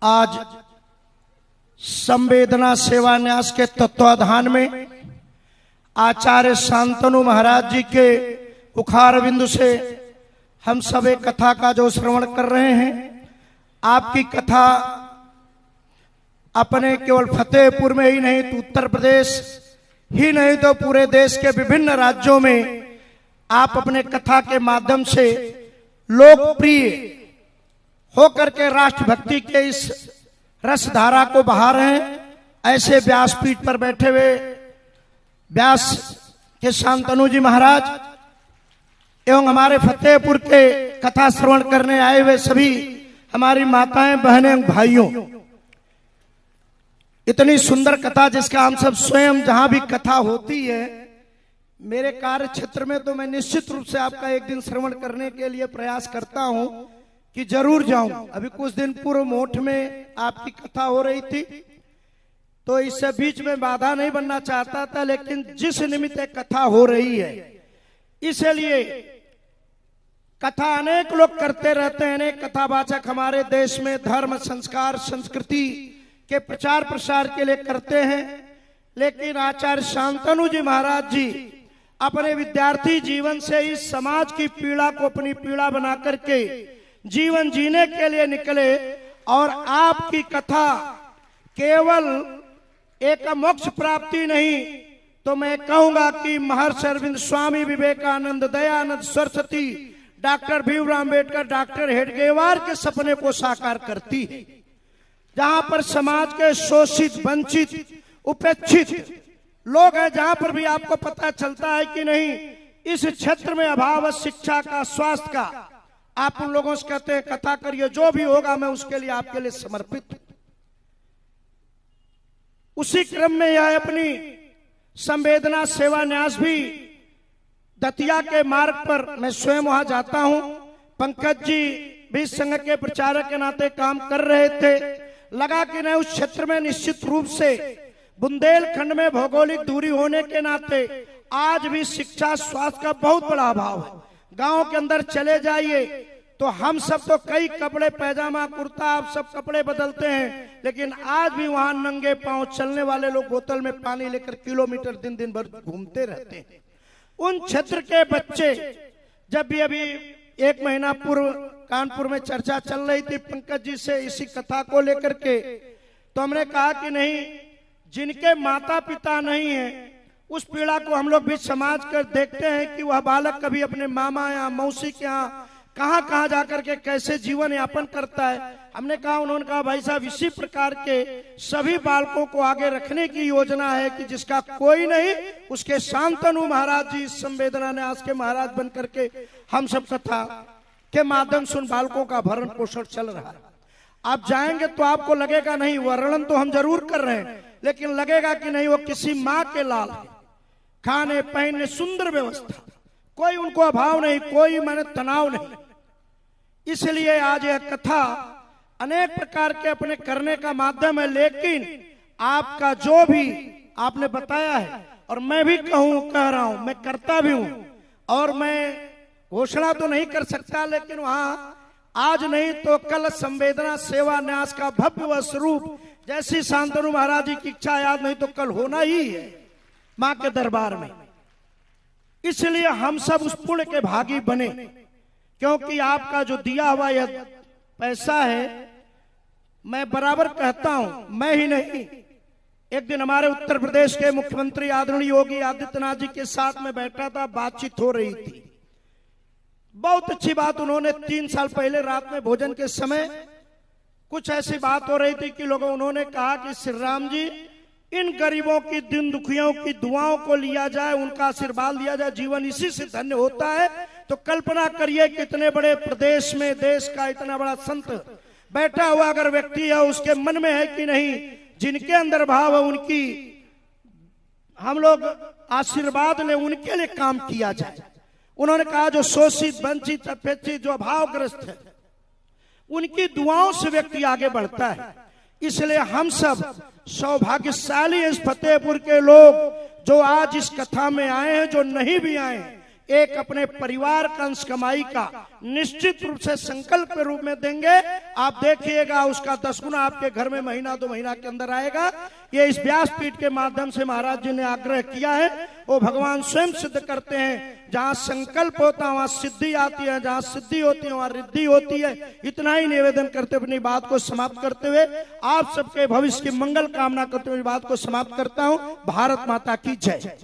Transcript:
आज संवेदना सेवा न्यास के तत्वाधान में आचार्य शांतनु महाराज जी के मुखार बिंदु से हम सब एक कथा का जो श्रवण कर रहे हैं। आपकी कथा अपने केवल फतेहपुर में ही नहीं तो उत्तर प्रदेश ही नहीं तो पूरे देश के विभिन्न राज्यों में आप अपने कथा के माध्यम से लोकप्रिय होकर के राष्ट्रभक्ति के इस रसधारा को बहा रहे हैं। ऐसे व्यासपीठ पर बैठे हुए व्यास के शांतनु जी महाराज एवं हमारे फतेहपुर के कथा श्रवण करने आए हुए सभी हमारी माताएं, बहनें, भाइयों, इतनी सुंदर कथा जिसका हम सब स्वयं जहां भी कथा होती है मेरे कार्य क्षेत्र में तो मैं निश्चित रूप से आपका एक दिन श्रवण करने के लिए प्रयास करता हूं कि जरूर जाऊं। अभी कुछ दिन पूर्व मोठ में आपकी कथा हो रही थी तो इससे बीच में बाधा नहीं बनना चाहता था, लेकिन जिस निमित्त कथा हो रही है इसलिए कथा अनेक लोग करते रहते हैं। अनेक कथावाचक हमारे देश में धर्म, संस्कार, संस्कृति के प्रचार प्रसार के लिए करते हैं, लेकिन आचार्य शांतनु जी महाराज जी अपने विद्यार्थी जीवन से इस समाज की पीड़ा को अपनी पीड़ा बना करके जीवन जीने के लिए निकले। और आपकी कथा केवल एक मोक्ष प्राप्ति नहीं तो मैं कहूंगा कि महर्षि अरविंद, स्वामी विवेकानंद, दयानंद सरस्वती, डॉक्टर भीमराव अम्बेडकर, डॉक्टर हेडगेवार के सपने को साकार करती है। जहां पर समाज के शोषित, वंचित, उपेक्षित लोग हैं, जहां पर भी आपको पता चलता है कि नहीं इस क्षेत्र में अभाव है शिक्षा का, स्वास्थ्य का, आप उन लोगों से कहते हैं कथा करिए, जो भी होगा मैं उसके लिए आपके लिए समर्पित हूं। उसी क्रम में यह अपनी संवेदना सेवा न्यास भी दतिया के मार्ग पर मैं स्वयं वहां जाता हूं। पंकज जी भी संघ के प्रचारक के नाते काम कर रहे थे। लगा कि नहीं उस क्षेत्र में निश्चित रूप से बुंदेलखंड में भौगोलिक दूरी होने के नाते आज भी शिक्षा, स्वास्थ्य का बहुत बड़ा अभाव है। गांव के अंदर चले जाइए तो हम सब तो कई कपड़े, पैजामा, कुर्ता, आप सब कपड़े बदलते हैं, लेकिन आज भी वहां नंगे पांव चलने वाले लोग बोतल में पानी लेकर किलोमीटर दिन दिन भर घूमते रहते हैं। उन क्षेत्र के बच्चे, जब भी अभी एक महीना पूर्व कानपुर में चर्चा चल रही थी पंकज जी से इसी कथा को लेकर के, तो हमने कहा कि नहीं, जिनके माता पिता नहीं है उस पीड़ा को हम लोग भी समाज कर देखते हैं कि वह बालक कभी अपने मामा या मौसी के यहाँ कहाँ कहाँ जाकर के कैसे जीवन यापन करता है। हमने कहा, उन्होंने कहा भाई साहब इसी प्रकार के सभी बालकों को आगे रखने की योजना है कि जिसका कोई नहीं उसके शांतनु महाराज जी संवेदना न्यास के महाराज बन करके हम सब कथा के माध्यम से उन बालकों का भरण पोषण चल रहा है। आप जाएंगे तो आपको लगेगा नहीं, वर्णन तो हम जरूर कर रहे हैं, लेकिन लगेगा कि नहीं वो किसी माँ के लाल है। खाने पहनने सुंदर व्यवस्था, कोई उनको अभाव नहीं, कोई मैंने तनाव नहीं। इसलिए आज यह कथा अनेक प्रकार के अपने करने का माध्यम है, लेकिन आपका जो भी आपने बताया है और मैं भी कह रहा हूं, मैं करता भी हूं और मैं घोषणा तो नहीं कर सकता, लेकिन वहां आज नहीं तो कल संवेदना सेवा न्यास का भव्य स्वरूप जैसी शांतनु महाराज जी की इच्छा, याद नहीं तो कल होना ही है मां के दरबार में। इसलिए हम सब उस पुण्य के भागी बने, क्योंकि आपका जो दिया हुआ यह पैसा है, मैं बराबर कहता हूं, मैं ही नहीं, एक दिन हमारे उत्तर प्रदेश के मुख्यमंत्री आदरणीय योगी आदित्यनाथ जी के साथ में बैठा था, बातचीत हो रही थी। बहुत अच्छी बात, उन्होंने 3 साल पहले रात में भोजन के समय कुछ ऐसी बात हो रही थी कि उन्होंने कहा कि श्री राम जी इन गरीबों की, दिन दुखियों की दुआओं को लिया जाए, उनका आशीर्वाद लिया जाए, जीवन इसी से धन्य होता है। तो कल्पना करिए कि इतने बड़े प्रदेश में देश का इतना बड़ा संत बैठा हुआ अगर व्यक्ति है, उसके मन में है कि नहीं जिनके अंदर भाव है उनकी हम लोग आशीर्वाद ले, उनके लिए काम किया जाए। उन्होंने कहा जो शोषित, वंचित, अपेक्षित, जो अभावग्रस्त है उनकी दुआओं से व्यक्ति आगे बढ़ता है। इसलिए हम सब सौभाग्यशाली इस फतेहपुर के लोग जो आज इस कथा में आए हैं, जो नहीं भी आए एक अपने परिवार का अंश कमाई का निश्चित रूप से संकल्प के रूप में देंगे। आप देखिएगा उसका 10 गुना आपके घर में महीना 2 महीना के अंदर आएगा। ये इस व्यासपीठ के माध्यम से महाराज जी ने आग्रह किया है, वो भगवान स्वयं सिद्ध करते हैं। जहां संकल्प होता है वहां सिद्धि आती है, जहां सिद्धि होती है वहां रिद्धि होती है। इतना ही निवेदन करते अपनी बात को समाप्त करते हुए, आप सबके भविष्य की मंगल कामना करते हुए बात को समाप्त करता हूं। भारत माता की जय।